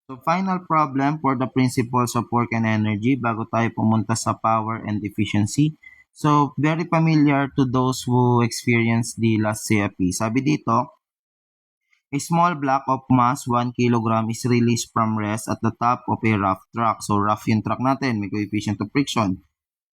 So final problem for the principles of work and energy bago tayo pumunta sa power and efficiency. So very familiar to those who experience the last CFP. Sabi dito, a small block of mass 1 kilogram is released from rest at the top of a rough track. So rough yung track natin, may coefficient of friction.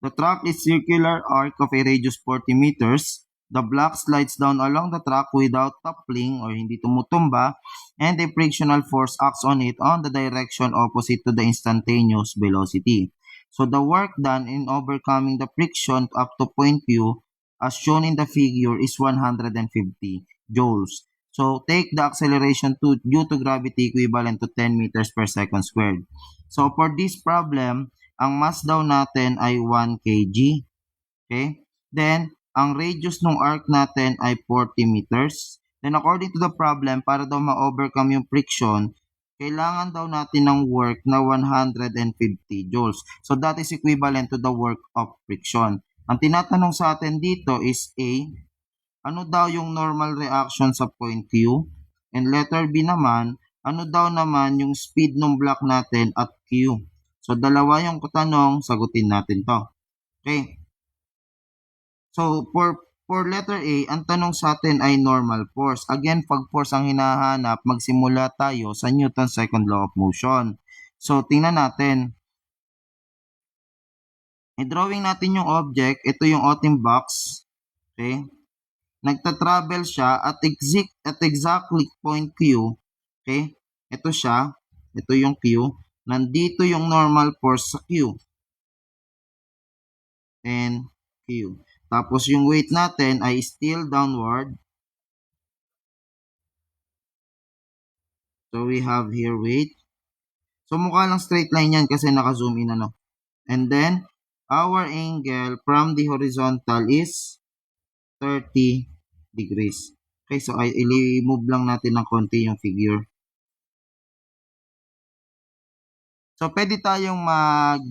The track is circular arc of a radius 40 meters. The block slides down along the track without toppling or hindi tumutumba, and a frictional force acts on it on the direction opposite to the instantaneous velocity. So the work done in overcoming the friction up to point Q, as shown in the figure, is 150 joules. So take the acceleration due to gravity equivalent to 10 meters per second squared. So for this problem, ang mass daw natin ay 1 kg. Okay? Then, ang radius ng arc natin ay 40 meters. Then, according to the problem, para daw ma-overcome yung friction, kailangan daw natin ng work na 150 joules. So, that is equivalent to the work of friction. Ang tinatanong sa atin dito is A, ano daw yung normal reaction sa point Q? And letter B naman, ano daw naman yung speed ng block natin at Q? So, dalawa yung tanong, sagutin natin to. Okay. So, for letter A, ang tanong sa atin ay normal force. Again, pag force ang hinahanap, magsimula tayo sa Newton's second law of motion. So, tingnan natin. I-drawing natin yung object. Ito yung ating box. Okay. Nagta-travel siya at exactly point Q. Okay. Ito siya. Ito yung Q. Nandito yung normal force sa Q. And Q. Tapos yung weight natin ay still downward. So we have here weight. So mukha lang straight line yan kasi naka-zoom in ano. And then our angle from the horizontal is 30 degrees. Okay, so i-move lang natin ng konti yung figure. So pwede tayong mag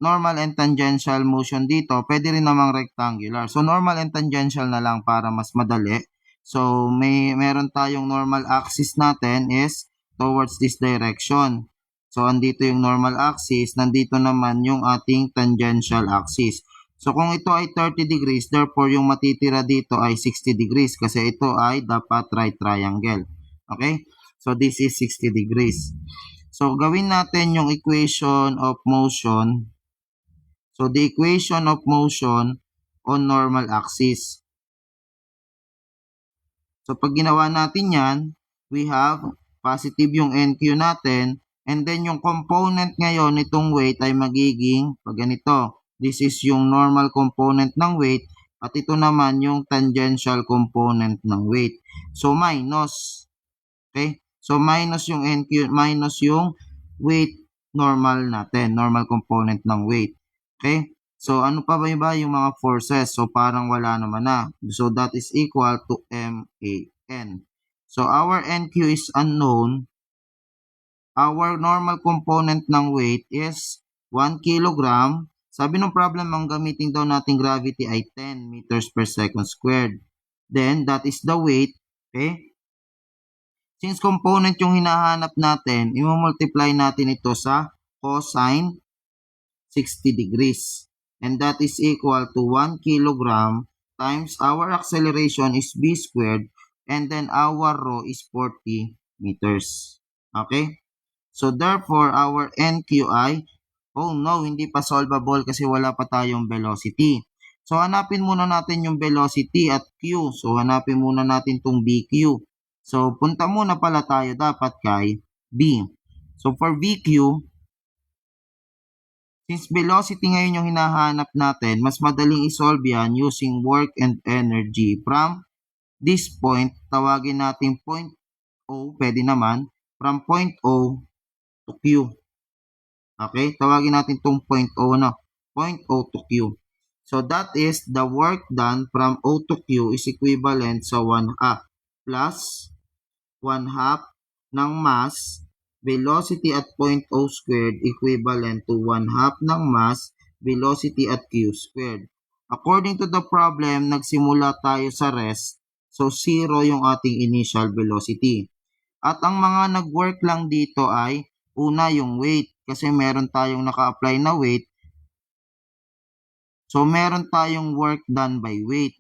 normal and tangential motion dito, pwede rin namang rectangular. So, normal and tangential na lang para mas madali. So, meron tayong normal axis natin is towards this direction. So, andito yung normal axis, nandito naman yung ating tangential axis. So, kung ito ay 30 degrees, therefore, yung matitira dito ay 60 degrees kasi ito ay dapat right triangle. Okay? So, this is 60 degrees. So, gawin natin yung equation of motion. So, the equation of motion on normal axis. So, pag ginawa natin yan, we have positive yung NQ natin, and then yung component ngayon nitong weight ay magiging, pag ganito, this is yung normal component ng weight, at ito naman yung tangential component ng weight. So, minus. Okay? So, minus yung NQ, minus yung weight normal natin, normal component ng weight. Okay? So, ano pa ba yung mga forces? So, parang wala naman na. So, that is equal to MAN. So, our NQ is unknown. Our normal component ng weight is 1 kilogram. Sabi ng problem, ang gamitin daw nating gravity ay 10 meters per second squared. Then, that is the weight. Okay? Since component yung hinahanap natin, i-multiply natin ito sa cosine 60 degrees. And that is equal to 1 kilogram times our acceleration is b squared, and then our rho is 40 meters. Okay? So therefore, our NQI, oh no, hindi pa solvable kasi wala pa tayong velocity. So hanapin muna natin yung velocity at Q. So hanapin muna natin tong BQ. So punta muna pala tayo dapat kay B. So for BQ, since velocity ngayon yung hinahanap natin, mas madaling isolve yan using work and energy. From this point, tawagin natin point O, pwede naman, from point O to Q. Okay, tawagin natin itong point O, no? Point O to Q. So that is the work done from O to Q is equivalent sa 1/2 plus 1/2 ng mass velocity at point O squared equivalent to 1/2 ng mass velocity at Q squared. According to the problem, nagsimula tayo sa rest. So, 0 yung ating initial velocity. At ang mga nag-work lang dito ay una yung weight kasi meron tayong naka-apply na weight. So meron tayong work done by weight.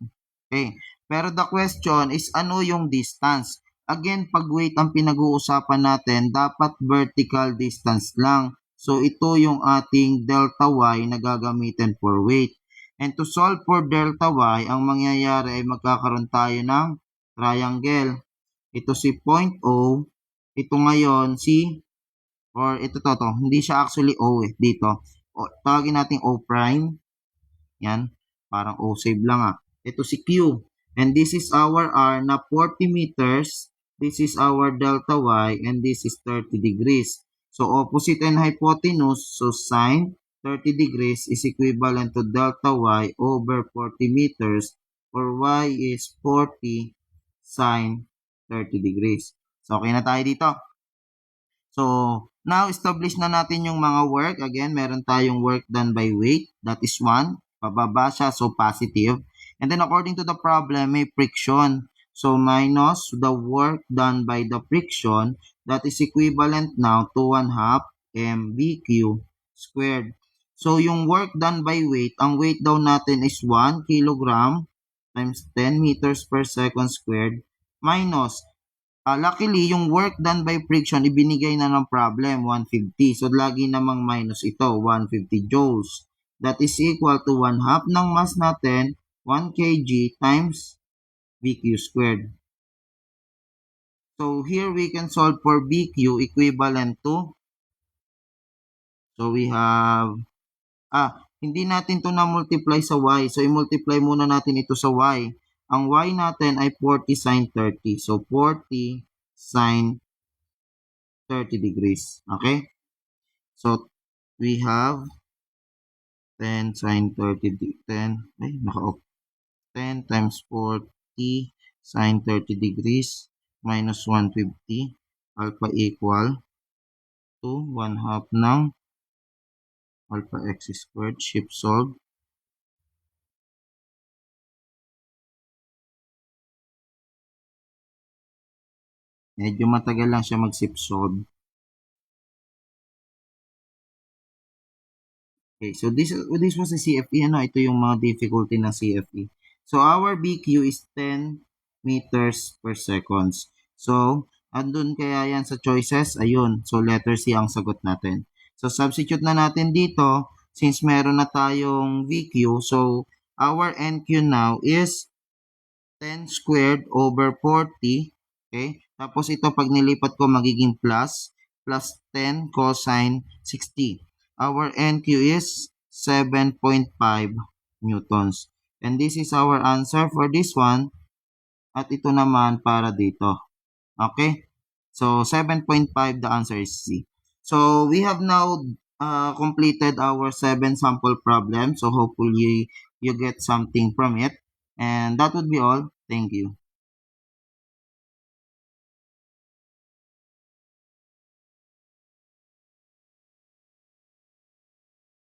Okay. Pero the question is ano yung distance? Again, pag weight ang pinag-uusapan natin, dapat vertical distance lang. So ito yung ating delta y na gagamitin for weight. And to solve for delta y, ang mangyayari ay magkakaroon tayo ng triangle. Ito si point O, ito ngayon si, or ito, hindi siya actually O dito. Tawagin natin O prime. Yan, parang O save lang Ito si Q. And this is our R na 40 meters. This is our delta Y and this is 30 degrees. So opposite and hypotenuse, so sine 30 degrees is equivalent to delta Y over 40 meters or Y is 40 sine 30 degrees. So okay na tayo dito. So, now establish na natin yung mga work. Again, meron tayong work done by weight. That is 1. Pababa siya, so positive. And then according to the problem, may friction. So, minus the work done by the friction. That is equivalent now to 1 half mvq squared. So, yung work done by weight, ang weight daw natin is 1 kilogram times 10 meters per second squared minus luckily, yung work done by friction, ibinigay na ng problem, 150. So, lagi namang minus ito, 150 joules. That is equal to 1 half ng mass natin, 1 kg times VQ squared. So, here we can solve for VQ equivalent to, so we have, hindi natin to na-multiply sa Y. So, i-multiply muna natin ito sa Y. Ang Y natin ay 40 sine 30. So, 40 sine 30 degrees. Okay? So, we have 10 sine 30, 10 times 40 sine 30 degrees minus 150 alpha equal to 1 half ng alpha x squared. Shift solve. Medyo matagal lang siya mag-shift solve. Okay, so this was the CFE. Ito yung mga difficulty ng CFE. So, our BQ is 10 meters per seconds. So, andun kaya yan sa choices? Ayun. So, letter C ang sagot natin. So, substitute na natin dito. Since meron na tayong VQ, so, our NQ now is 10 squared over 40. Okay? Tapos ito, pag nilipat ko, magiging plus 10 cosine 60. Our NQ is 7.5 newtons. And this is our answer for this one. At ito naman para dito. Okay? So, 7.5, the answer is C. So, we have now completed our 7 sample problems. So, hopefully, you get something from it. And that would be all. Thank you.